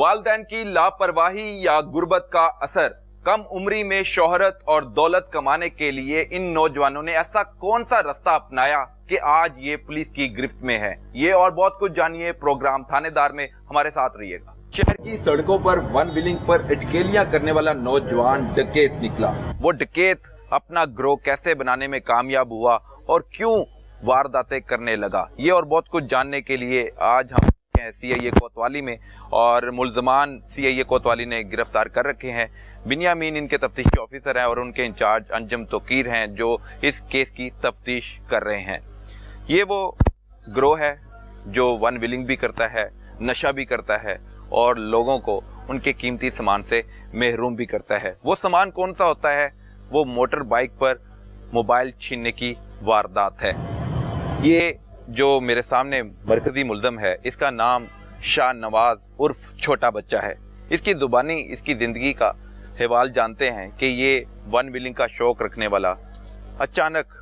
वालिदैन की लापरवाही या गुर्बत का असर, कम उम्री में शोहरत और दौलत कमाने के लिए इन नौजवानों ने ऐसा कौन सा रास्ता अपनाया कि आज ये पुलिस की गिरफ्त में है। ये और बहुत कुछ जानिए प्रोग्राम थानेदार में, हमारे साथ रहिएगा। शहर की सड़कों पर वन व्हीलिंग पर अटकेलियां करने वाला नौजवान डकैत निकला। वो डकैत अपना ग्रोह कैसे बनाने में कामयाब हुआ और क्यों वारदातें करने लगा, ये और बहुत कुछ जानने के लिए आज हम सीआईए कोतवाली में और मुल्जमान सीआईए कोतवाली ने गिरफ्तार कर रखे हैं। बिन्यामीन इनके तफ्तीशी ऑफिसर हैं और उनके इंचार्ज अंजुम तोकीर हैं जो इस केस की तफ्तीश कर रहे हैं। ये वो ग्रोह है जो वन व्हीलिंग भी करता है, नशा भी करता है और लोगों को उनके कीमती सामान से महरूम भी करता है। वो सामान कौन सा होता है? वो मोटर बाइक पर मोबाइल छीनने की वारदात है। ये जो मेरे सामने मरकजी मुल्ज़म है, इसका नाम शाह नवाज उर्फ छोटा बच्चा है। इसकी जुबानी, इसकी जिंदगी का हवाल जानते हैं कि ये वन व्हीलिंग का शौक रखने वाला अचानक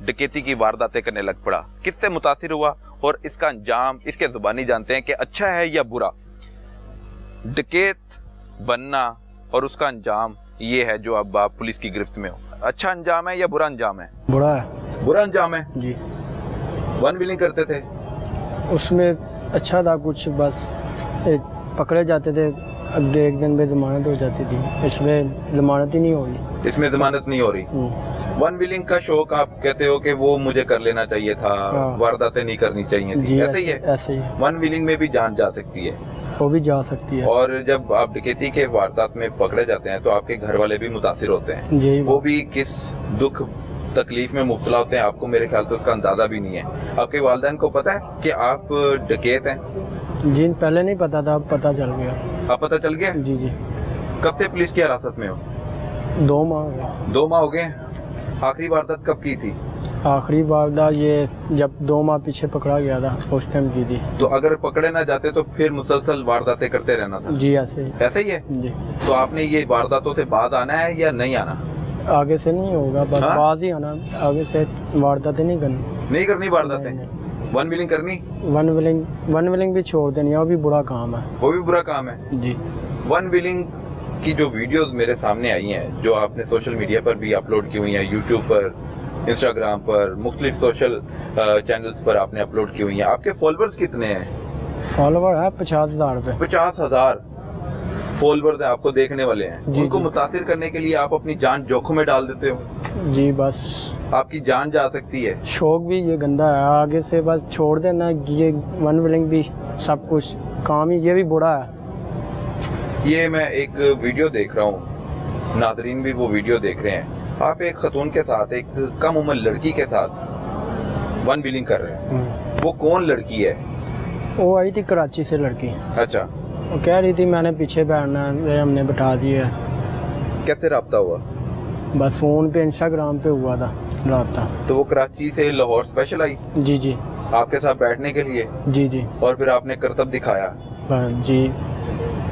डकैती की वारदातें करने लग पड़ा। किससे मुतासिर हुआ और इसका अंजाम इसके जुबानी जानते हैं कि अच्छा है या बुरा। डकैत बनना और उसका अंजाम ये है जो अब आप पुलिस की गिरफ्त में हो। अच्छा अंजाम है या बुरा अंजाम है? बुरा है। बुरा अंजाम है जी। वन व्हीलिंग करते थे, उसमें अच्छा था कुछ, बस एक पकड़े जाते थे, अगले एक दिन में जमानत हो जाती थी। इसमें जमानत ही नहीं हो रही। इसमें जमानत नहीं हो रही। वन व्हीलिंग का शौक आप कहते हो कि वो मुझे कर लेना चाहिए था, वारदातें नहीं करनी चाहिए थी, ऐसे ही है? ऐसे ही। वन व्हीलिंग में भी जान जा सकती है। वो भी जा सकती है। और जब आप डकैती के वारदात में पकड़े जाते हैं तो आपके घर वाले भी मुतासिर होते हैं। जी। वो भी किस दुख तकलीफ में मुब्तला होते हैं, आपको मेरे ख्याल से उसका अंदाजा भी नहीं है। आपके वालिदैन को पता है कि आप डकैत हैं? जी, पहले नहीं पता था, अब पता चल गया। अब पता चल गया? जी जी। कब से पुलिस की हिरासत में हो? 2 माह हो गए। 2 माह हो गए। आखिरी वारदात कब की थी? आखिरी वारदात ये जब 2 माह पीछे पकड़ा गया था, उस टाइम की थी। तो अगर पकड़े ना जाते तो फिर मुसलसल वारदातें करते रहना था? जी ऐसे ही। ऐसे ही है जी। तो आपने ये वारदातों से बाद आना है या नहीं आना? आगे से नहीं होगा, बस बाज ही आना, आगे से वारदातें नहीं करनी। नहीं करनी वारदातें? वन व्हीलिंग करनी? वन व्हीलिंग भी छोड़ देनी है, वो भी बुरा काम है। वो भी बुरा काम है जी। वन व्हीलिंग की जो वीडियोस मेरे सामने आई हैं, जो आपने सोशल मीडिया पर भी अपलोड की हुई हैं, यूट्यूब पर, इंस्टाग्राम पर, मुख्तलिफ सोशल चैनल्स पर आपने अपलोड की हुई हैं, आपके फॉलोअर्स कितने हैं? फॉलोवर है 50,000 पे। 50,000 फॉलोअर्स आपको देखने वाले हैं। जी, उनको जी। मुतासिर करने के लिए आप अपनी जान जोखिम में डाल देते हो। जी, बस आपकी जान जा सकती है। शौक भी ये गंदा है, आगे से बस छोड़ देना। ये वन व्हीलिंग भी सब कुछ काम ही, ये भी बुरा है। ये मैं एक वीडियो देख रहा हूँ, नादरीन भी वो वीडियो देख रहे हैं। आप एक खतून के साथ, एक कम उम्र लड़की के साथ वन व्हीलिंग कर रहे हैं। वो कौन लड़की है? वो आई थी कराची से लड़की। अच्छा। वो कह रही थी मैंने पीछे बैठना है, हमने बैठा दिया। कैसे राब्ता हुआ? बस फोन पे, इंस्टाग्राम पे हुआ था राब्ता। तो वो कराची से लाहौर स्पेशल आई? जी जी। आपके साथ बैठने के लिए? जी जी। और फिर आपने करतब दिखाया? जी।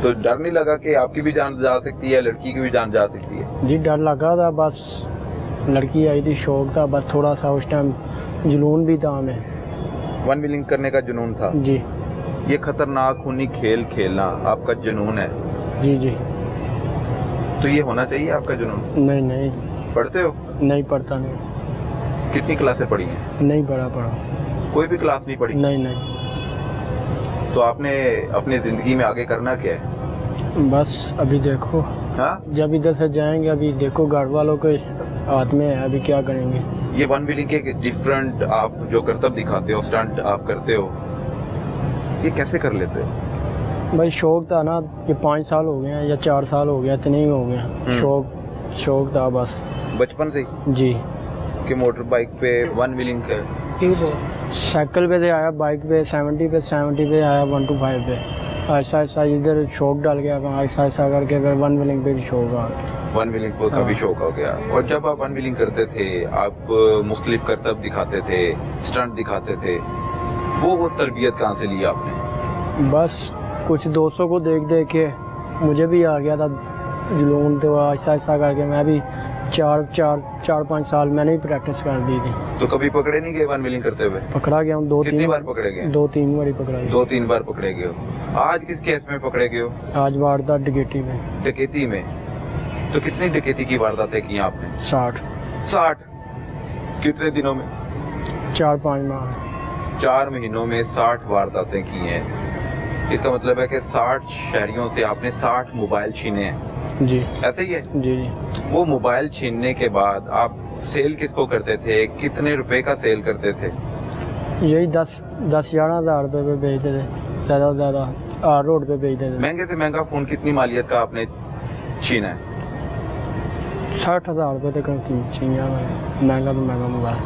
तो डर नहीं लगा कि आपकी भी जान जा सकती है, लड़की की भी जान जा सकती है? जी, डर लगा था। बस लड़की आई थी, शौक था, बस थोड़ा सा उस टाइम जुनून भी था हमें। वन व्हीलिंग करने का जुनून था? जी। ये खतरनाक खूनी खेल खेलना आपका जुनून है? जी जी। तो ये होना चाहिए आपका जुनून? नहीं नहीं। पढ़ते हो? नहीं पढ़ता नहीं। कितनी क्लासें पढ़ी हैं? नहीं पढ़ा। कोई भी क्लास नहीं पढ़ी? नहीं नहीं। तो आपने अपनी जिंदगी में आगे करना क्या है? बस अभी देखो। हाँ? जब इधर से जाएंगे, अभी देखो घर वालों के हाथ में है, अभी क्या करेंगे। ये वन व्हीलिंग के डिफरेंट आप जो करतब दिखाते हो, स्टंट आप करते हो, ये कैसे कर लेते हो? भाई शौक था ना, ये 5 साल हो गए हैं या 4 साल हो गया, इतने ही हो गए। शौक था बस बचपन से? जी। कि मोटर बाइक पे वन व्हीलिंग का? साइकिल पे से आया, बाइक पे 70 पे आया, 125 पे। ऐसा ऐसा इधर शौक डाल गया, ऐसा ऐसा करके फिर वन व्हीलिंग पे भी शौक आ गया। वन व्हीलिंग को कभी शौक हो गया। और जब आप वन व्हीलिंग करते थे, आप मुख्तलिफ करतब दिखाते थे, स्टंट दिखाते थे, वो तरबियत कहाँ से ली आपने? बस कुछ दोस्तों को देख देख के मुझे भी आ गया था जुनून, तो ऐसा ऐसा करके मैं भी चार 5 साल मैंने ही प्रैक्टिस कर दी थी। तो कभी पकड़े नहीं गए वन व्हीलिंग करते हुए? पकड़ा गया हूँ 2-3 बार पकड़े गए? 2-3 बार पकड़ा गया। 2-3 बार पकड़े गए हो। आज किस केस में पकड़े गए हो? आज वारदात डकैती में। डकैती में? तो कितनी डकैती की वारदातें की आपने? 60। कितने दिनों में? 4-5 माह। 4 महीनों में 60 वारदातें की हैं। इसका मतलब है कि 60 शहरियों से आपने 60 मोबाइल छीने हैं। जी ऐसे ही है? जी। वो मोबाइल छीनने के बाद आप सेल किसको करते थे? कितने रुपए का सेल करते थे? यही 10-11 हज़ार रुपये पे बेचते थे, ज़्यादा से ज़्यादा रोड पे बेचते थे। महंगे से महंगा फोन कितनी मालियत का आपने छीना है? 60,000 रुपये तक चाहिए महंगा तो महंगा मोबाइल।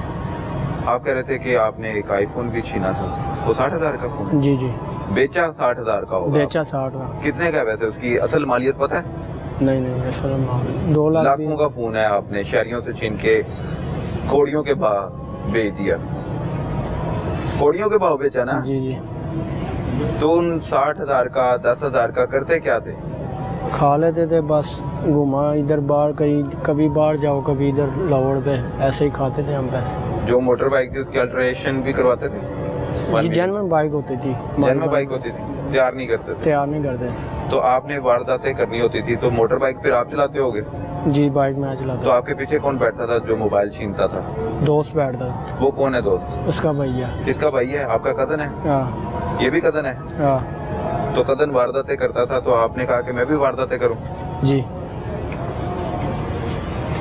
आप कह रहे थे कि आपने एक आईफोन भी छीना था, वो 60,000 का फोन? जी जी। बेचा 60,000 का होगा? बेचा 60 का। कितने का वैसे उसकी असल मालियत पता है? नहीं असल मालियत 2 लाख। लाखों का फोन है, आपने शहरियों से छीन के कौड़ियों के भाव बेच दिया। कौड़ियों के भाव बेचा ना? जी जी। तो उन 60,000 का 10,000 का करते क्या थे? खा लेते थे बस, घुमा इधर बाहर, कभी बाहर जाओ कभी इधर लाहौर पे, ऐसे ही खाते थे हम पैसे। जो मोटर बाइक थी उसकी अल्ट्रेशन भी करवाते थे? जेन्युइन बाइक होती थी। जेन्युइन बाइक होती थी, तैयार नहीं करते थे? तैयार नहीं करते। तो आपने वारदातें करनी होती थी तो मोटर बाइक फिर आप चलाते होगे? जी बाइक मैं चलाता। तो आपके पीछे कौन बैठता था जो मोबाइल छीनता था? दोस्त बैठता था। वो कौन है दोस्त? उसका भैया। किसका भाई है? आपका कजन है? हाँ। ये भी कजन है? हाँ। तो कजन वारदातें करता था तो आपने कहा कि मैं भी वारदातें करूं? जी।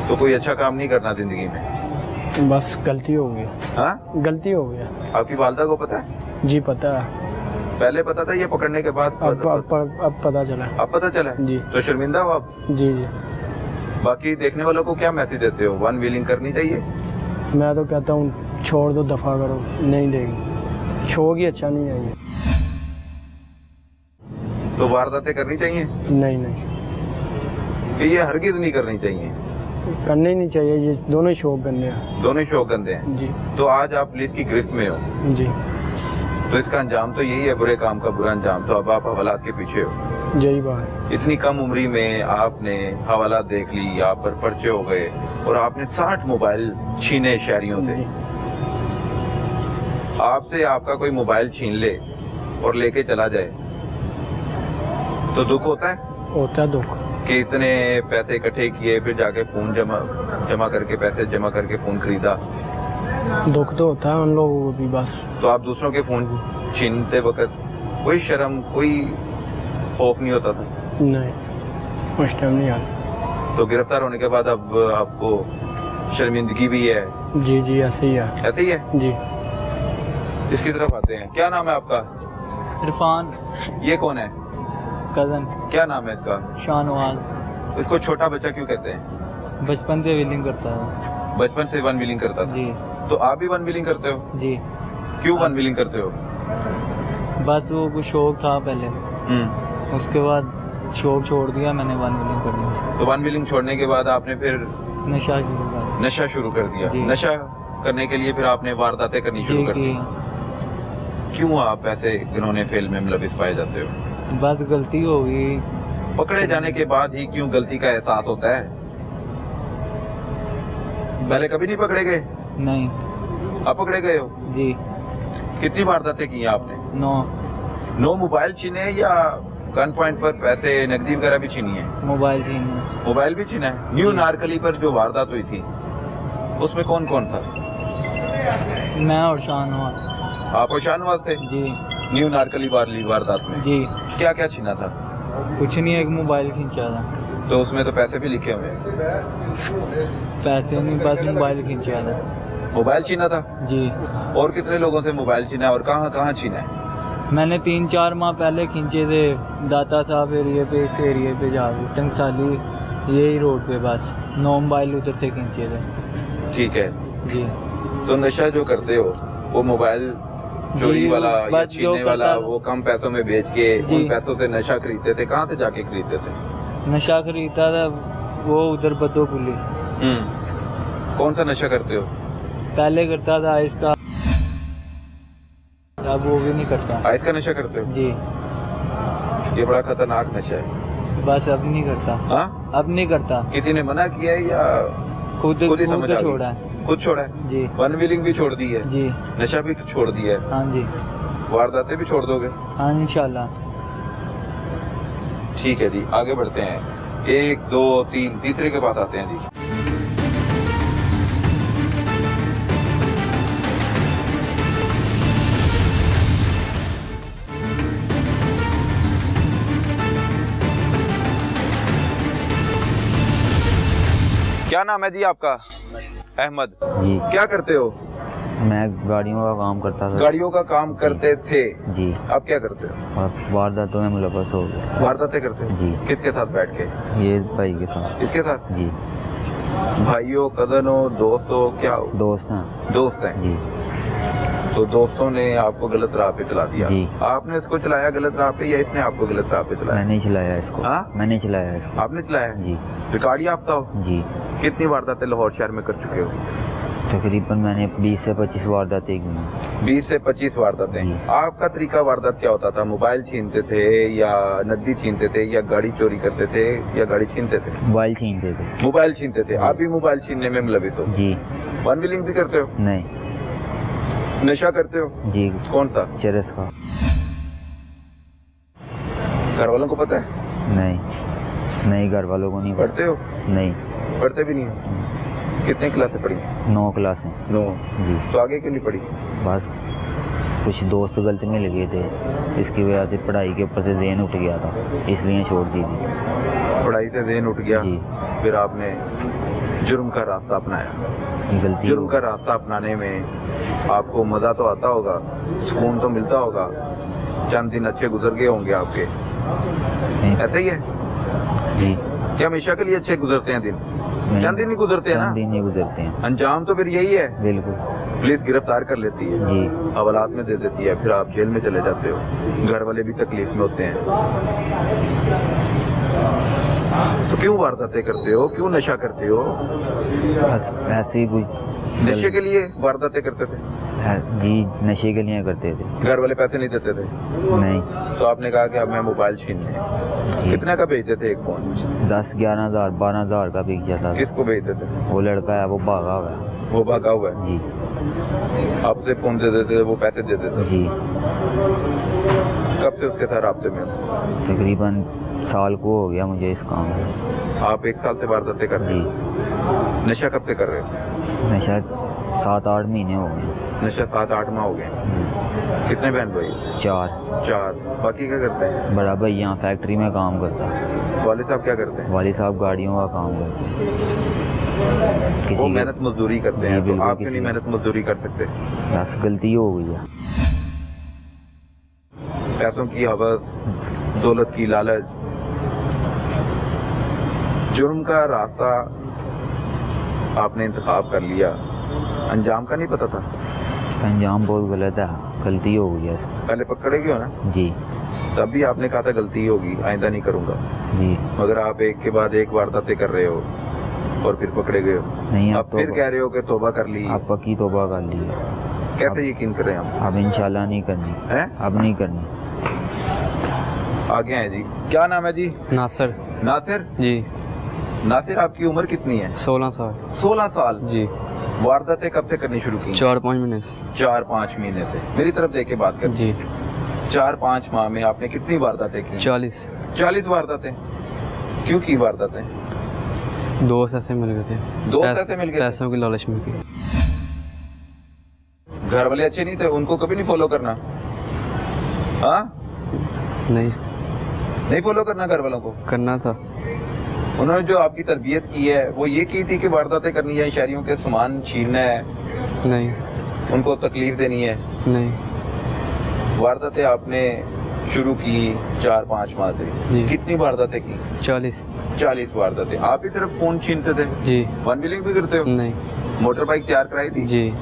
तो कोई अच्छा काम नहीं करना जिंदगी में? बस गलती हो गई। हाँ, गलती हो गया। आपकी वालदा को पता है? जी पता है। पहले पता था या पकड़ने के बाद? अब पता चला। अब पता चला? जी। तो शर्मिंदा हो आप? जी जी। बाकी देखने वालों को क्या मैसेज देते हो? वन व्हीलिंग करनी चाहिए? मैं तो कहता हूँ छोड़ दो, दफा करो, नहीं देगी, छोड़गी अच्छा नहीं है ये। तो वारदातें करनी चाहिए? नहीं कि ये हरगिज नहीं करनी चाहिए? करनी नहीं चाहिए, ये दोनों शौक गंदे हैं। दोनों शौक गंदे हैं? जी। तो आज आप पुलिस की गिरफ्त में हो? जी। तो इसका अंजाम तो यही है, बुरे काम का बुरा अंजाम। तो अब आप हवालात के पीछे हो। यही बात। इतनी कम उम्री में आपने हवालात देख ली, आप पर पर्चे हो गए और आपने 60 मोबाइल छीने शहरियों से। आपसे आपका कोई मोबाइल छीन ले और लेके चला जाए तो दुख होता है? होता है दुख। कि इतने पैसे इकट्ठे किए, फिर जाके फोन जमा करके पैसे जमा करके फोन खरीदा। दुख तो होता है उन लोगों को भी बस। तो आप दूसरों के फोन छीनते वक्त कोई शर्म, कोई खौफ नहीं होता था? नहीं, उस टाइम नहीं आता। तो गिरफ्तार होने के बाद अब आपको शर्मिंदगी भी है? जी जी ऐसे ही है। ऐसे ही है जी। इसकी तरफ आते हैं। क्या नाम है आपका? इरफान। ये कौन है? कजन। क्या नाम है इसका? शाहनवाज। इसको छोटा बच्चा क्यों कहते हैं? बचपन से व्हीलिंग करता है। बचपन से वन व्हीलिंग करता था? जी। तो आप भी वन व्हीलिंग करते हो? जी। क्यों वन व्हीलिंग करते हो? बस वो कुछ शौक था पहले, उसके बाद शौक छोड़ दिया मैंने वन व्हीलिंग करना। तो वन व्हीलिंग छोड़ने के बाद आपने फिर नशा शुरू कर दिया? नशा करने के लिए फिर आपने वारदातें करनी शुरू कर दी? क्यों आप ऐसे घिनौने फेल में मुलविस पाए जाते हो? बस गलती हो गई। पकड़े जाने के बाद ही क्यों गलती का एहसास होता है? पहले कभी नहीं पकड़े गए? नहीं। आप पकड़े गए हो? जी। कितनी वारदातें की आपने? 9 मोबाइल छीने या गन पॉइंट पर पैसे नकदी वगैरह भी छीनी है? मोबाइल छीने। मोबाइल भी छीना है? न्यू नारकली पर जो वारदात हुई थी उसमें कौन कौन था? मैं और शाहनवाज। आप और शाहनवाज थे? जी। न्यू नारकली वाली वारदात में? जी। क्या क्या छीना था? कुछ नहीं, एक मोबाइल खींचा था। तो उसमें तो पैसे भी लिखे हुए हैं? पैसे नहीं, बस मोबाइल खींचा था। मोबाइल छीना था? जी। और कितने लोगों से मोबाइल छीना है और कहाँ कहाँ छीना है? मैंने 3-4 माह पहले खींचे थे दाता साहब एरिए पे, इस एरिए पे जाके टंगसाली यही रोड पे, बस 9 मोबाइल उधर से खींचे थे। ठीक है जी। तो नशा जो करते हो वो मोबाइल चोरी वाला या छीनने वाला, वो कम पैसों में बेच के उन पैसों से नशा खरीदते थे? कहाँ से जाके खरीदते थे? नशा खरीदता था वो उधर बद्दोपुली। कौन सा नशा करते हो? पहले करता था आइस का, अब वो भी नहीं करता। आइस का नशा करते हो? जी। ये बड़ा खतरनाक नशा है। बस अब नहीं करता। हाँ? अब नहीं करता। किसी ने मना किया है या खुद ही समझ आ छोड़ा गई। है खुद छोड़ा है जी। वन व्हीलिंग भी छोड़ दी है जी। नशा भी छोड़ दिया है हाँ जी। वारदातें भी छोड़ दोगे? हाँ इंशाल्लाह। ठीक है जी आगे बढ़ते हैं 1 2 3 तीसरे के पास आते हैं जी। क्या नाम है जी आपका? अहमद जी। क्या करते हो? मैं गाड़ियों का काम करता था। गाड़ियों का काम करते थे जी। आप क्या करते हो? और वारदातों में मुलव्वस हो गया। वारदातें करते हो जी। किसके साथ बैठ के? ये भाई के साथ। इसके साथ? जी। भाइयों कजनों दोस्तों क्या हो? दोस्त हैं। दोस्त हैं जी। तो दोस्तों ने आपको गलत राह पे चला दिया। जी। आपने इसको चलाया गलत राह पे या इसने आपको गलत राह पे चलाया? मैंने चलाया इसको। हाँ? मैंने चलाया इसको। आपने चलाया? जी। रिकॉर्ड याफ्ता हो? जी। कितनी वारदातें लाहौर शहर में कर चुके हो? तकरीबन मैंने 20 से 25 वारदातें की। 20 से 25 वारदातें। जी। आपका तरीका वारदात क्या होता था? मोबाइल छीनते थे या नकदी छीनते थे या गाड़ी चोरी करते थे या गाड़ी छीनते थे? मोबाइल छीनते थे। मोबाइल छीनते थे। आप भी मोबाइल छीनने में मुलविस हो? जी। वन व्हीलिंग भी करते हो? नहीं। नशा करते हो? जी। कौन सा? चरस का। घर वालों को पता है? नहीं घर वालों को नहीं पता। पढ़ते हो? नहीं। पढ़ते भी नहीं हो? कितने क्लास से पढ़ी? 9 क्लासें। 9। जी। तो आगे क्यों नहीं पढ़ी? बस कुछ दोस्त गलत में लगे थे इसकी वजह से पढ़ाई के ऊपर से ज़हन उठ गया था इसलिए छोड़ दी थी। पढ़ाई से ज़हन उठ गया जी। फिर आपने जुर्म का रास्ता अपनाया। गलती जुर्म का रास्ता अपनाने में आपको मज़ा तो आता होगा, सुकून तो मिलता होगा, चंद दिन अच्छे गुजर गए होंगे आपके, ऐसे ही है? जी। क्या हमेशा के लिए अच्छे गुजरते हैं दिन? चंद दिन ही गुजरते हैं ना? चंद दिन ही गुजरते हैं। अंजाम तो फिर यही है। बिल्कुल। पुलिस गिरफ्तार कर लेती है जी। हवालात में दे देती है फिर आप जेल में चले जाते हो, घर वाले भी तकलीफ में होते हैं। तो क्यों वारदातें करते हो? क्यों नशा करते हो? बस ऐसे ही कुछ नशे के लिए वारदातें करते थे? जी नशे के लिए करते थे। घर वाले पैसे नहीं देते थे? नहीं। तो आपने कहा कि अब मैं मोबाइल छीनने। जी। कितने का भेजते थे एक फोन? 10-11 हज़ार 12 हज़ार का बिक जाता था। किसको भेजते थे? वो लड़का है वो भागा हुआ है। वो भागा हुआ है? जी। आपसे फोन दे देते थे, वो पैसे दे देते थे? जी। कब से उसके साथ राब्ते में हो? तकरीबन साल को हो गया मुझे इस काम में। आप 1 साल से वारदातें कर रहे जी। हो? नशा कब से कर रहे हो? नशा 7-8 महीने हो गए। नशा 7-8 माह हो गए। कितने बहन भाई? 4। बाकी क्या करते हैं? बड़ा भाई यहाँ फैक्ट्री में काम करता है। वाले साहब क्या करते हैं? वाली साहब गाड़ियों का काम करते हैं। वो मेहनत मजदूरी करते हैं, तो बिल्कुल आप क्यों नहीं मेहनत मजदूरी कर सकते? बस गलती हो गई है। पैसों की हवस, दौलत की लालच, जुर्म का रास्ता आपने इंतखाब कर लिया, अंजाम का नहीं पता था? अंजाम बहुत गलत है, गलती हो गई है। पहले पकड़े गए हो ना? जी। तब भी आपने कहा था गलती होगी, आइंदा नहीं करूंगा। जी। मगर आप एक के बाद एक वारदातें कर रहे हो और फिर पकड़े गए हो। नहीं अब फिर कह रहे हो कि तौबा कर ली। आप पक्की तौबा कर ली है। कैसे यकीन करें हम? अब इंशाल्लाह नहीं करनी है? अब नहीं करनी। आगे हैं जी। क्या नाम है जी? नासिर। नासिर जी। नासिर आपकी उम्र कितनी है? 16 साल। 16 साल। जी। वारदातें कब से करनी शुरू की? 4-5 महीने से। 4-5 महीने से। मेरी तरफ देख के बात कर। जी। 4-5 माह में आपने कितनी वारदातें की? 40 वारदातें। क्यों की वारदातें? दोस्त ऐसे मिल गए थे। दोस्त ऐसे मिल गए थे? पैसों की लालच में की। घर वाले अच्छे नहीं थे, उनको कभी नहीं फॉलो करना? हाँ? नहीं फॉलो करना घर वालों को? करना था। उन्होंने जो आपकी तरबियत की है वो ये की थी कि वारदातें करनी है, शहरियों के सामान छीनना है, नहीं। उनको तकलीफ देनी है? नहीं। वारदातें आपने शुरू की 4-5 माह से। जी। कितनी वारदातें की? 40 वारदातें। आप ही सिर्फ फोन छीनते थे? जी। वन व्हीलिंग भी करते हो? नहीं। मोटर बाइक तैयार कराई थी? जी।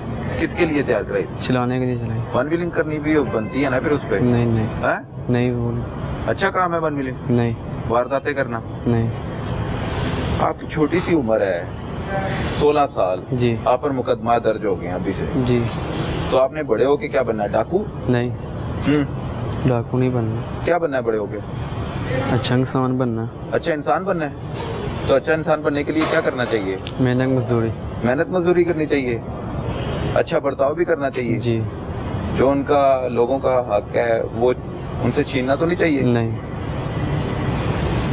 किसके लिए तैयार कराई थी? चलाने के लिए चलाई। वन व्हीलिंग करनी भी बनती है ना फिर उस पे? नहीं। है? नहीं बोल। अच्छा काम है वन व्हीलिंग? नहीं। वारदातें करना? नहीं। आपकी छोटी सी उम्र है, 16 साल। जी। आप पर मुकदमा दर्ज हो गए अभी से। जी। तो आपने बड़े होके क्या बनना है? डाकू? नहीं। डाकू नहीं बनना। क्या बनना है बड़े होके? अच्छा इंसान बनना। अच्छा इंसान बनना है? तो अच्छा इंसान बनने के लिए क्या करना चाहिए? मेहनत मजदूरी। मेहनत मजदूरी करनी चाहिए, अच्छा बर्ताव भी करना चाहिए जी। जो उनका लोगों का हक है वो उनसे छीनना तो नहीं चाहिए। नहीं।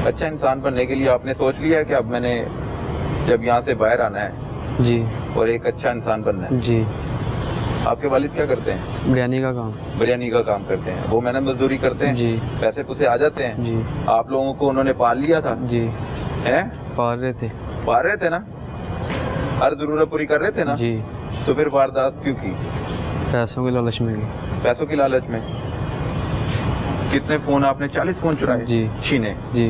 अच्छा इंसान बनने के लिए आपने सोच लिया है कि अब मैंने जब यहाँ से बाहर आना है जी। और एक अच्छा इंसान बनना है। जी। आपके वालिद क्या करते हैं? बिरयानी का काम। बिरयानी का काम करते हैं, वो मेहनत मजदूरी करते हैं जी। पैसे पुसे आ जाते हैं जी। आप लोगों को उन्होंने पाल लिया था जी। हैं? पाल रहे थे ना, हर जरूरत पूरी कर रहे थे ना जी। तो फिर वारदात क्यों की? पैसों के लालच में। पैसों की लालच में। कितने फोन आपने? 40 फोन चुराए जी। छीने जी।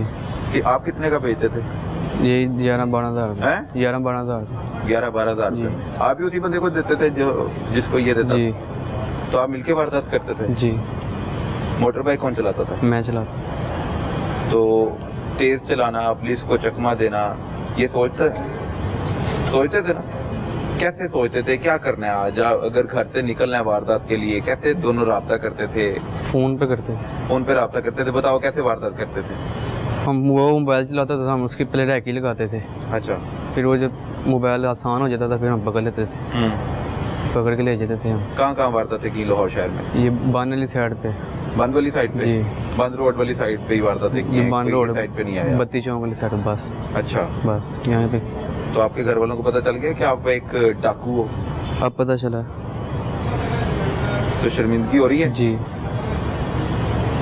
कि आप कितने का बेचते थे? यही 11-12 हज़ार। 11-12 हज़ार। आप भी उसी बंदे को देते थे जो जिसको ये देता जी। तो आप मिलके वारदात करते थे? जी। मोटर बाइक कौन चलाता था? मैं चलाता। तो तेज चलाना, पुलिस को चकमा देना, ये सोचते थे ना? कैसे सोचते थे क्या करना है आज? अगर घर से निकलना है वारदात के लिए कैसे दोनों राब्ता करते थे? फोन पे करते थे। फोन पे राब्ता करते थे। बताओ कैसे वारदात करते थे? हम वो मोबाइल चलाता था, हम उसके पहले रैकी लगाते थे। अच्छा। फिर वो जब मोबाइल आसान हो जाता था फिर हम पकड़ लेते थे। पकड़ के ले जाते थे हम। कहाँ वारदातें की लाहौर शहर में? ये बंद वाली साइड पे। बंद वाली साइड पे? जी। बंद रोड वाली साइड पे ही वारदातें की हैं? बंद रोड साइड पे नहीं आया? बत्ती चौक वाली साइड बस। अच्छा। बस यहाँ पे। तो आपके घर वालों को पता चल गया कि आप एक डाकू हो? अब पता चला। तो शर्मिंदगी हो रही है? जी।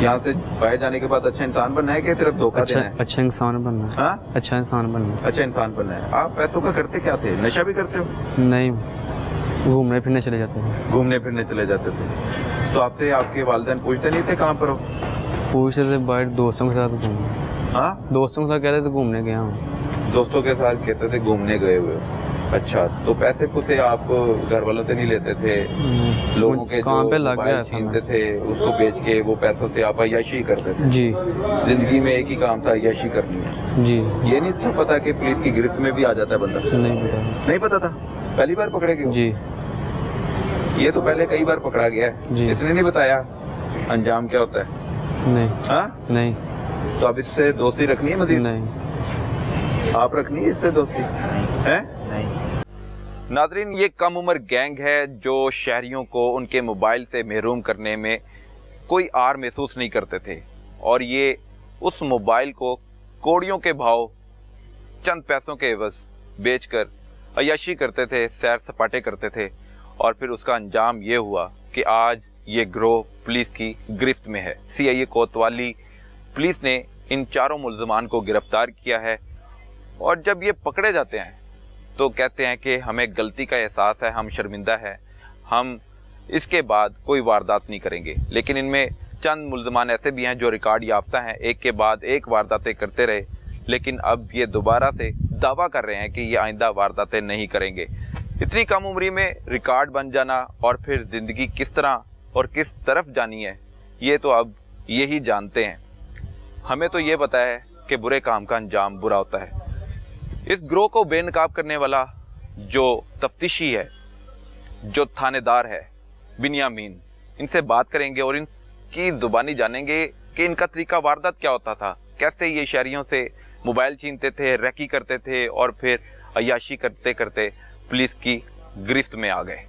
यहाँ से बाहर जाने के बाद अच्छा इंसान बनना है कि सिर्फ धोखा देना है? अच्छा इंसान बनना है। हाँ? अच्छा इंसान बनना है। अच्छा इंसान बनना है। आप पैसों का करते क्या थे? नशा भी करते हो? नहीं, घूमने फिरने चले जाते थे। घूमने फिरने चले जाते थे। तो आपसे आपके वालिदैन पूछते नहीं थे कहाँ पर हो? पूछते थे बाहर दोस्तों के साथ घूमने। हाँ? दोस्तों के साथ कहते थे घूमने गया हूँ। दोस्तों के साथ कहते थे घूमने गए हुए। अच्छा, तो पैसे पुसे आप घर वालों से नहीं लेते थे? लोगों के काम पे लग गया छीनते थे उसको बेच के वो पैसों से आप अय्याशी करते थे? जी। जिंदगी में एक ही काम था, अय्याशी करनी है। जी। ये नहीं था पता कि पुलिस की गिरफ्त में भी आ जाता है बंदा? नहीं पता था। पहली बार पकड़े गए? जी। ये तो पहले कई बार पकड़ा गया है। इसने नहीं बताया अंजाम क्या होता है? नहीं। हाँ? नहीं। तो अब इससे दोस्ती रखनी है मजीद? नहीं। आप रखनी है इससे दोस्ती? है? नहीं। नाजरीन, ये कम उम्र गैंग है जो शहरियों को उनके मोबाइल से महरूम करने में कोई आर महसूस नहीं करते थे और ये उस मोबाइल को कौड़ियों के भाव चंद पैसों के एवज बेचकर अय्याशी करते थे, सैर सपाटे करते थे और फिर उसका अंजाम ये हुआ कि आज ये गिरोह पुलिस की गिरफ्त में है। सीआईए कोतवाली पुलिस ने इन चारों मुल्ज़मान को गिरफ्तार किया है और जब ये पकड़े जाते हैं तो कहते हैं कि हमें गलती का एहसास है, हम शर्मिंदा है, हम इसके बाद कोई वारदात नहीं करेंगे। लेकिन इनमें चंद मुल्ज़मान ऐसे भी हैं जो रिकॉर्ड याफ्ता हैं, एक के बाद एक वारदातें करते रहे, लेकिन अब ये दोबारा से दावा कर रहे हैं कि ये आइंदा वारदातें नहीं करेंगे। इतनी कम उम्री में रिकॉर्ड बन जाना और फिर ज़िंदगी किस तरह और किस तरफ जानी है ये तो अब यही जानते हैं। हमें तो ये पता है कि बुरे काम का अंजाम बुरा होता है। इस गिरोह को बेनकाब करने वाला जो तफ्तीशी है, जो थानेदार है बिन्यामीन, इनसे बात करेंगे और इनकी जुबानी जानेंगे कि इनका तरीका वारदात क्या होता था, कैसे ये शहरियों से मोबाइल छीनते थे, रैकी करते थे और फिर अय्याशी करते करते पुलिस की गिरफ्त में आ गए।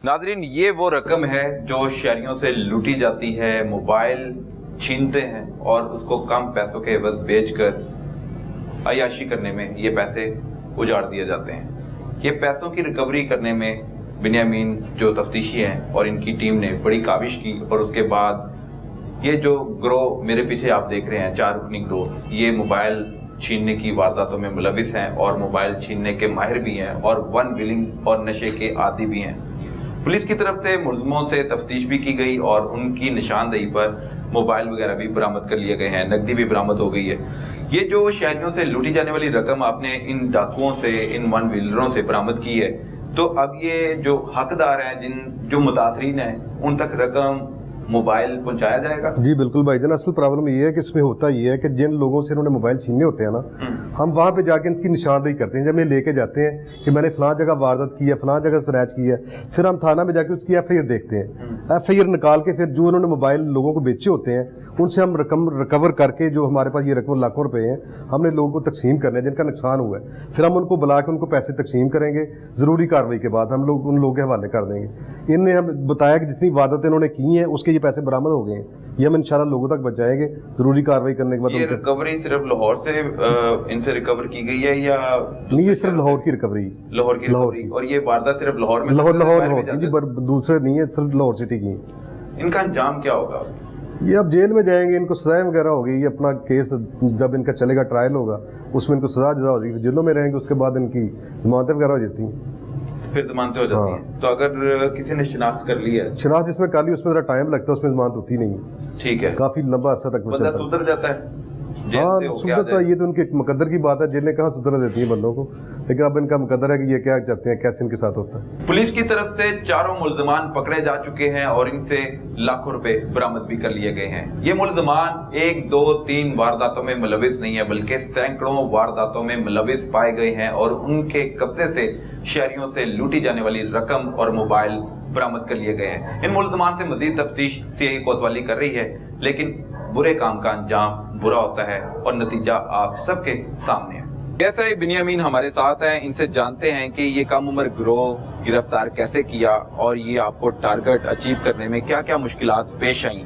नाजरीन, ये वो रकम है जो शहरियों से लूटी जाती है, मोबाइल छीनते हैं और उसको कम पैसों के एवज बेचकर अय्याशी करने में ये पैसे उजाड़ दिए जाते हैं। ये पैसों की रिकवरी करने में बिन्यामीन जो तफ्तीशी हैं और इनकी टीम ने बड़ी काविश की और उसके बाद ये जो गिरोह मेरे पीछे आप देख रहे हैं, 4 रुकनी गिरोह, ये मोबाइल छीनने की वारदातों में मुलविस हैं और मोबाइल छीनने के माहिर भी हैं और वन विलिंग और नशे के आदी भी हैं। पुलिस की तरफ से मुल्ज़िमों से तफ्तीश भी की गई और उनकी निशानदेही पर मोबाइल वगैरह भी बरामद कर लिए गए हैं, नकदी भी बरामद हो गई है। ये जो शहरियों से लूटी जाने वाली रकम आपने इन डाकुओं से, इन वन व्हीलरों से बरामद की है, तो अब ये जो हकदार हैं, जो मुतासरीन हैं, उन तक रकम मोबाइल पहुंचाया जाएगा? जी बिल्कुल भाईजान, असल प्रॉब्लम ये है कि इसमें होता ये है कि जिन लोगों से इन्होंने मोबाइल छीने होते हैं ना, हम वहाँ पे जाके इनकी निशानदेही करते हैं। जब ये लेके जाते हैं कि मैंने फलां जगह वारदात की है, फलां जगह स्क्रैच की है, फिर हम थाना में जाके उसकी FIR देखते हैं। FIR निकाल के फिर जो उन्होंने मोबाइल लोगों को बेचे होते हैं उनसे हम रकम रिकवर करके, जो हमारे पास ये रकम लाखों रुपए हैं, हमने लोगों को तकसीम करने हैं जिनका नुकसान हुआ है। फिर हम उनको बुला के उनको पैसे तकसीम करेंगे, ज़रूरी कार्रवाई के बाद हम लोग उन लोगों के हवाले कर देंगे। इनने हम बताया कि जितनी वारदातें इन्होंने की हैं उसके ये पैसे बरामद हो गए हैं, ये हम इंशाल्लाह लोगों तक पहुंचाएंगे ज़रूरी कार्रवाई करने के बाद। ये रिकवरी सिर्फ लाहौर से इनसे रिकवर की गई है या नहीं? ये सिर्फ लाहौर की रिकवरी, लाहौर की रिकवरी। और ये वारदात सिर्फ लाहौर में? लाहौर जी, दूसरे नहीं है, सिर्फ लाहौर सिटी की। इनका अंजाम क्या होगा? ये अब जेल में जाएंगे, इनको सजाएं वगैरह होगी। ये अपना केस जब इनका चलेगा, ट्रायल होगा, उसमें इनको सजा जजा हो जाएगी, जेलों में रहेंगे। उसके बाद इनकी जमानतें वगैरह हो जाती हैं, फिर जमानतें हो जाती हैं। तो अगर किसी ने शिनाख्त कर ली है, शिनाख्त जिसमें कर ली उसमें जरा टाइम लगता है, उसमें जमानत होती नहीं। ठीक है, काफी लंबा अर्सा तक बंदा सुधर जाता है। हाँ सुधरता, ये तो उनके मुकद्दर की बात है, जेलें कहाँ सुधर देती हैं बंदों को, लेकिन अब इनका मुकद्दर है कि ये क्या चाहते हैं, कैसे इनके साथ होता है। पुलिस की तरफ से चारों मुल्जमान पकड़े जा चुके हैं और इनसे लाखों रुपए बरामद भी कर लिए गए हैं। ये मुल्जमान 1, 2, 3 वारदातों में मुलविस नहीं है, बल्कि सैकड़ों वारदातों में मुलविस पाए गए हैं और उनके कब्जे से शहरियों से लूटी जाने वाली रकम और मोबाइल बरामद कर लिए गए हैं। इन मुल्जमान से मजीद तफ्तीश CI कोतवाली कर रही है, लेकिन बुरे काम का अंजाम बुरा होता है और नतीजा आप सबके सामने है। जैसा ही बिनियामीन हमारे साथ हैं, इनसे जानते हैं कि ये कम उम्र गिरोह गिरफ्तार कैसे किया और ये आपको टारगेट अचीव करने में क्या क्या मुश्किलात पेश आई,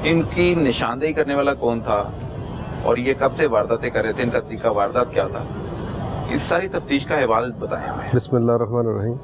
इनकी निशानदेही करने वाला कौन था और ये कब से वारदातें कर रहे थे, इनका तरीका वारदात क्या था, इस सारी तफ्तीश का हवाला बताएं हमें। बिस्मिल्लाहिर्रहमानिर्रहीम।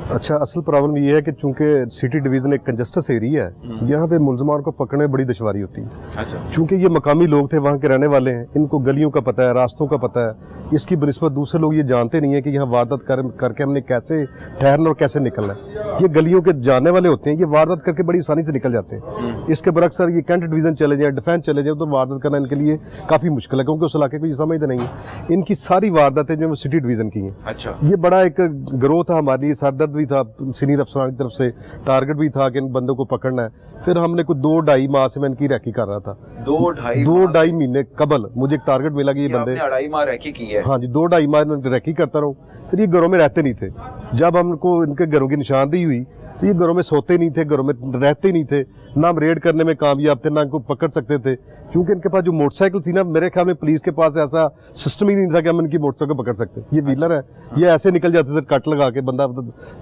अच्छा, असल प्रॉब्लम ये है कि चूंकि सिटी डिवीज़न एक कंजस्टस एरिया है, यहाँ पे मुल्ज़मान को पकड़ने में बड़ी दुश्वारी होती है। अच्छा। चूंकि ये मकामी लोग थे, वहाँ के रहने वाले हैं, इनको गलियों का पता है, रास्तों का पता है। इसकी बनिस्बत दूसरे लोग ये जानते नहीं है कि यहाँ वारदात करके हमने कैसे ठहरना और कैसे निकलना है। ये गलियों के जानने वाले होते हैं, ये वारदात करके बड़ी आसानी से निकल जाते हैं। इसके बरक्स ये कैंट डिवीज़न चले जाए, डिफेंस चले जाए, तो वारदात करना इनके लिए काफ़ी मुश्किल है, क्योंकि उस इलाके को ये समझते नहीं है। इनकी सारी वारदातें जो सिटी डिवीज़न की हैं। अच्छा। ये बड़ा एक ग्रोथ था हमारे लिए, सरदर्द भी था सीनियर अफसरान की तरफ से, टारगेट भी था कि इन बंदों को पकड़ना है। फिर हमने कुछ 2-2.5 माह से मैं इनकी रैकी कर रहा था। 2-2.5 महीने कबल मुझे एक टारगेट मिला कि ये बंदे 2.5 माह रैकी की है। हाँ जी, 2-2.5 माह रैकी करता रहूँ। फिर ये घरों में रहते नहीं थे। जब हमको इनके घरों की निशानदेही हुई तो ये घरों में सोते नहीं थे, घरों में रहते नहीं थे, ना हम रेड करने में कामयाब थे, ना इनको पकड़ सकते थे, क्योंकि इनके पास जो मोटरसाइकिल थी ना, मेरे ख्याल में पुलिस के पास ऐसा सिस्टम ही नहीं था कि हम इनकी मोटरसाइकिल पकड़ सकते। ये व्हीलर है, ये ऐसे निकल जाते थे, कट लगा के बंदा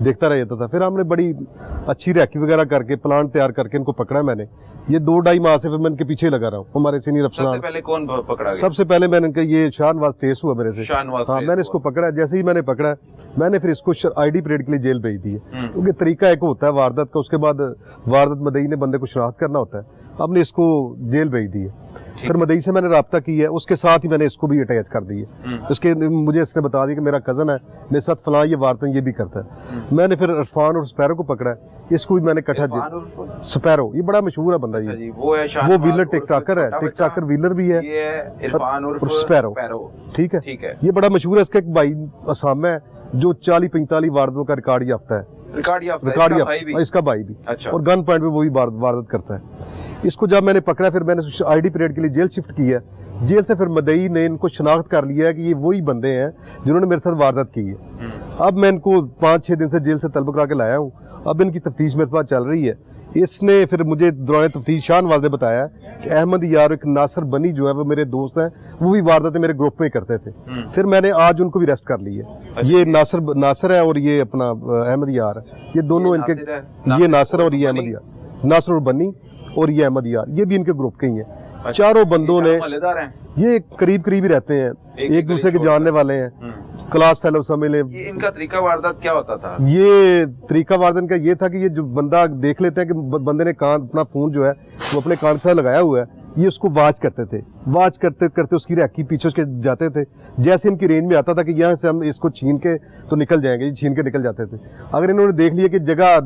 देखता रह जाता था। फिर हमने बड़ी अच्छी रैकी वगैरह करके, प्लान तैयार करके इनको पकड़ा मैंने। ये 2-2.5 माह से फिर मैं इनके पीछे लगा रहा हूँ। हमारे सीनियर अफसरान। सबसे पहले कौन पकड़ा गया? सबसे पहले मैंने इनका ये शाहनवाज ट्रेस हुआ मेरे से। हाँ, मैंने इसको पकड़ा। जैसे ही मैंने पकड़ा, मैंने फिर इसको ID परेड के लिए जेल भेज दी है, क्योंकि तरीका एक होता है वारदात का, उसके बाद वारदात मदई ने बंदे को शनाख्त करना होता है। हमने इसको जेल भेज दी है। फिर मदई से मैंने राब्ता की है, उसके साथ ही मैंने इसको भी अटैच कर दी है। इसके मुझे इसने बता दिया कि मेरा कज़न है, मेरे साथ फलां ये वारदात ये भी करता है। मैंने फिर इरफान और स्पैरो को पकड़ा है, इसको भी मैंने इकट्ठा। स्पैरो ये बड़ा मशहूर है बंदा, ये वो व्हीलर टिकटॉकर है, टिकटॉकर व्हीलर भी है, और स्पैरो। ठीक है, ये बड़ा मशहूर है। इसका एक भाई असाम है जो 40-45 वारदातों का रिकॉर्ड याफ्ता है। रिकॉर्ड याफ्ता इसका भाई भी। अच्छा। और गन पॉइंट पे वो भी वारदात करता है। इसको जब मैंने पकड़ा, फिर मैंने ID परेड के लिए जेल शिफ्ट किया। जेल से फिर मदई ने इनको शनाख्त कर लिया है कि ये वही बंदे हैं जिन्होंने मेरे साथ वारदात की है। अब मैं इनको 5-6 दिन से जेल से तलब करा के लाया हूँ। अब इनकी तफ्तीश मेरे पास चल रही है। इसने फिर मुझे दौरान तफ्तीश शाहनवाज ने बताया कि अहमद यार एक नासिर बनी जो है वो मेरे दोस्त हैं, वो भी वारदातें मेरे ग्रुप में करते थे। फिर मैंने आज उनको भी अरेस्ट कर लिया। ये नासिर है और ये अपना अहमद यार है, ये दोनों इनके, ये नासिर और ये अहमद यार, नासिर और बनी और ये अहमद यार, ये भी इनके ग्रुप के ही हैं। चारों बंदों ने, ये करीब ही रहते हैं, एक दूसरे के जानने वाले हैं, क्लास फेलो समझ लें। ये इनका तरीका वारदात क्या होता था? ये तरीका वारदात का ये था कि ये जो बंदा देख लेते हैं कि बंदे ने कान, अपना फोन जो है वो अपने कान के साथ लगाया हुआ है, ये उसको वॉच करते थे। वॉच करते करते उसकी रैकी पीछे उसके जाते थे। जैसे इनकी रेंज में आता था कि यहाँ से हम इसको छीन के तो निकल जाएंगे, ये छीन के निकल जाते थे। अगर इन्होंने देख लिया कि जगह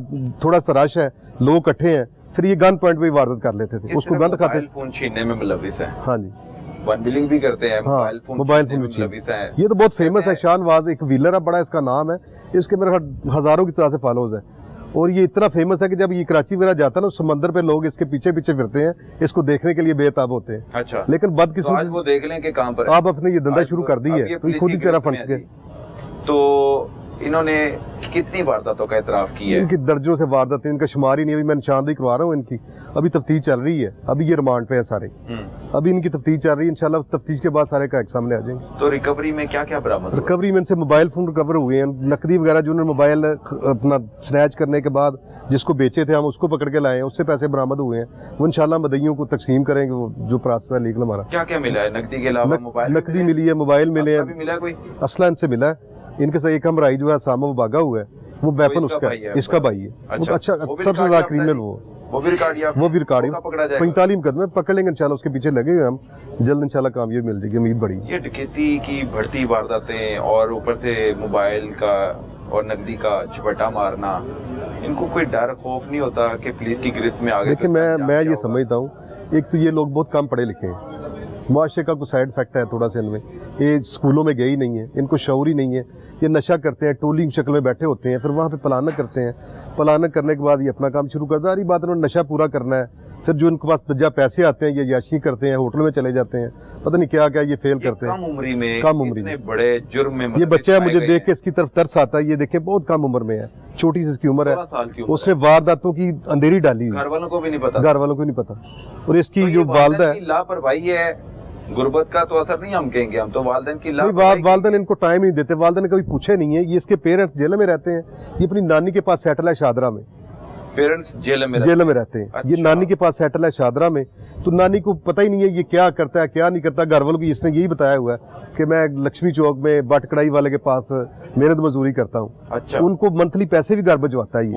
थोड़ा सा रश है, लोग इकट्ठे हैं, फिर ये गन पॉइंट पे वारदात कर लेते थे, उसको गन दिखाते। फोन छीनने में मुलविस है। हाँ जी, बिलिंग भी करते हैं। हाँ, मोबाइल फोन मुलविस है। ये तो बहुत फेमस है, शाहनवाज एक व्हीलर है, बड़ा इसका नाम है। इसके मेरे हजारों की तरह से फॉलोअर्स हैं। और ये इतना फेमस है कि जब ये कराची वगैरह जाता है ना, समंदर पे लोग इसके पीछे पीछे फिरते हैं, इसको देखने के लिए बेताब होते हैं। अच्छा, लेकिन बदकिस्मती तो आज वो देख लें कि कहाँ पर आप अपने ये धंधा शुरू कर दी है, तो खुद ही तेरा फंस गए। तो इन्होंने कितनी वारदातों का इतराफ किया है? इनकी दर्जनों से वारदातें, इनका शुमार ही नहीं, अभी मैं निशानदेही करवा रहा हूँ इनकी, अभी तफ्तीश चल रही है, अभी ये रिमांड पे है सारे, अभी इनकी तफ्तीश चल रही है, इंशाल्लाह तफ्तीश के बाद सारे का एक सामने आ जाएंगे। तो रिकवरी में क्या क्या बरामद हुआ? रिकवरी में इनसे मोबाइल फोन रिकवर हुए हैं, नकदी वगैरह जो उन्होंने मोबाइल अपना स्नैच करने के बाद जिसको बेचे थे हम उसको पकड़ के लाए हैं, उससे पैसे बरामद हुए हैं, वो इंशाल्लाह मदइयों को तकसीम करेंगे, वो जो प्रोसेस है लीगल हमारा। क्या क्या मिला है नकदी के अलावा? मोबाइल नकदी मिली है, मोबाइल मिले हैं, कोई असला इनसे मिला है। इनके साथ एक हमराई जो है सामा वो भागा हुआ है, वो वेपन उसका है, इसका भाई है। अच्छा, सबसे ज्यादा क्रिमिनल वो भी रिकॉर्ड 45 मुकदमे पकड़ लेंगे इंशाल्लाह, उसके पीछे लगे हुए हम, जल्द इंशाल्लाह कामयाबी मिल जाएगी, उम्मीद बड़ी। ये डकैती की बढ़ती वारदातें और ऊपर से मोबाइल का और नकदी का झपटा मारना, इनको कोई डर खौफ नहीं होता कि पुलिस की गिरफ्त में आ गए? देखिए, मैं ये समझता हूँ, एक तो ये लोग बहुत कम पढ़े लिखे हैं, मुआशरे का कोई साइड इफेक्ट है थोड़ा सा इनमें, ये स्कूलों में गए ही नहीं है, इनको शऊर ही नहीं है, ये नशा करते हैं, टोली की शक्ल में बैठे होते हैं, फिर वहाँ पे पलायन करते हैं, पलायन करने के बाद ये अपना काम शुरू करता है। बात उन्होंने नशा पूरा करना है, फिर जो इनके पास जब पैसे आते हैं ये याशी करते हैं, होटल में चले जाते हैं, पता नहीं क्या क्या ये फेल करते हैं। कम उम्र में बड़े जुर्म में ये बच्चा है, मुझे देख के इसकी तरफ तरस आता है, ये देखें बहुत कम उम्र में है, छोटी सी इसकी उम्र है, उसने वारदातों की अंधेरी डाली, घर वालों को भी नहीं पता, घर वालों को नहीं पता। और इसकी जो वालदा है, लापरवाही है, गुर्बत का तो असर नहीं हम कहेंगे, हम तो वालदेन की वालदेन इनको टाइम नहीं देते, वालदेन ने कभी पूछे नहीं है। ये इसके पेरेंट्स जेल में रहते हैं, ये अपनी नानी के पास सेटल है शादरा में, पेरेंट्स जेल में रहते हैं। अच्छा। ये नानी के पास सेटल है शादरा में, तो नानी को पता ही नहीं है ये क्या करता है क्या नहीं करता। घर वालों को इसने यही बताया हुआ है कि मैं लक्ष्मी चौक में बट कढ़ाई वाले के पास मेहनत मजदूरी करता हूँ। अच्छा। उनको मंथली पैसे भी घर भिजवाता है।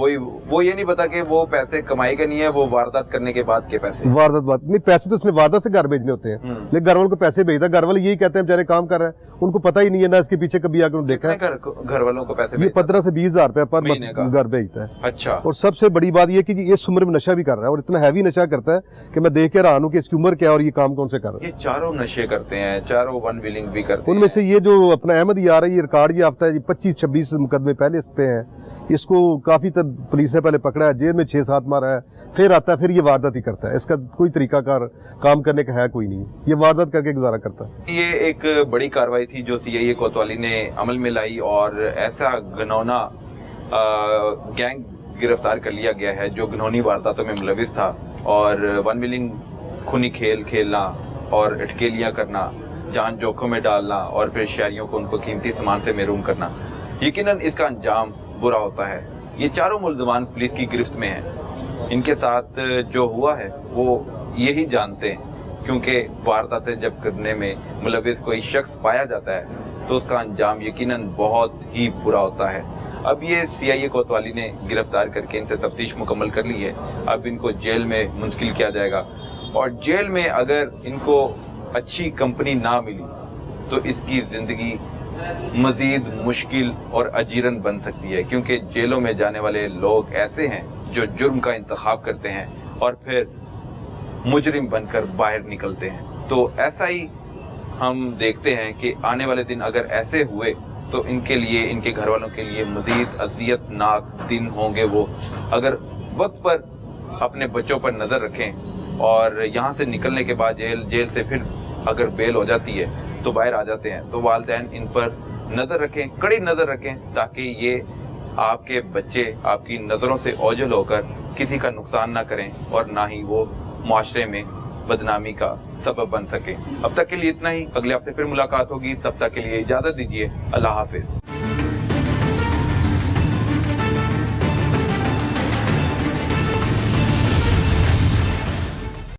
वो ये नहीं पता कि वो पैसे कमाई का नहीं है, वो वारदात करने के बाद के पैसे, वारदात नहीं, पैसे तो उसने वारदात से घर भेजने होते हैं, लेकिन घर वालों को पैसे भेजता। घर वाले यही कहते हैं बेचारे काम कर रहे हैं, उनको पता ही नहीं है ना इसके पीछे कभी आकर देखा है। घर वालों को पैसे ये 15 से 20 हजार पर घर भेजता है। अच्छा। और सबसे बड़ी बात यह कि इस उम्र में नशा भी कर रहा है, और इतना हैवी नशा करता है कि मैं देख के हैरान हूं कि इसकी उम्र क्या है और ये काम कौन से कर रहा है। ये चारों नशे करते हैं, चारों वन विलिंग भी करते हैं। उनमें से ये जो अपना अहमद यार है, ये रिकॉर्ड याफ्ता है, 25-26 मुकदमे पहले इस पे हैं। इसको काफी पुलिस ने पहले पकड़ा है, जेल में 6-7 मारा है, फिर आता है, फिर ये वारदात ही करता है। इसका कोई तरीकाकार काम करने का है कोई नहीं, ये वारदात करके गुजारा करता है। ये एक बड़ी कार्रवाई थी जो सीआईए कोतवाली ने अमल में लाई, और ऐसा घिनौना गैंग गिरफ्तार कर लिया गया है जो घिनौनी वारदातों में मुलविस था, और वन विलिंग खूनी खेल खेलना और अटकेलियां करना, जान जोखिम में डालना, और फिर शहरियों को उनको कीमती सामान से महरूम करना, यकीनन इसका अंजाम बुरा होता है। ये चारों मुल्ज़िमान पुलिस की गिरफ्त में हैं। इनके साथ जो हुआ है वो यही जानते हैं, क्योंकि वारदातें जब करने में मुलविस कोई शख्स पाया जाता है तो उसका अंजाम यकीनन बहुत ही बुरा होता है। अब ये सीआईए कोतवाली ने गिरफ्तार करके इनसे तफ्तीश मुकम्मल कर ली है। अब इनको जेल में मुंतकिल किया जाएगा, और जेल में अगर इनको अच्छी कंपनी ना मिली तो इसकी जिंदगी मजीद मुश्किल और अजीरन बन सकती है, क्योंकि जेलों में जाने वाले लोग ऐसे हैं जो जुर्म का इंतखाब करते हैं और फिर मुजरिम बनकर बाहर निकलते हैं। तो ऐसा ही हम देखते हैं कि आने वाले दिन अगर ऐसे हुए तो इनके लिए, इनके घर वालों के लिए मजीद अजियतनाक दिन होंगे। वो अगर वक्त पर अपने बच्चों पर नजर रखें और यहाँ से निकलने के बाद जेल से फिर अगर बेल हो जाती है तो बाहर आ जाते हैं, तो वालिदैन इन पर नजर रखें, कड़ी नजर रखें, ताकि ये आपके बच्चे आपकी नजरों से ओझल होकर किसी का नुकसान ना करें और ना ही वो मुआशरे में बदनामी का सबब बन सके। अब तक के लिए इतना ही, अगले हफ्ते फिर मुलाकात होगी, तब तक के लिए इजाजत दीजिए। अल्लाह हाफिज।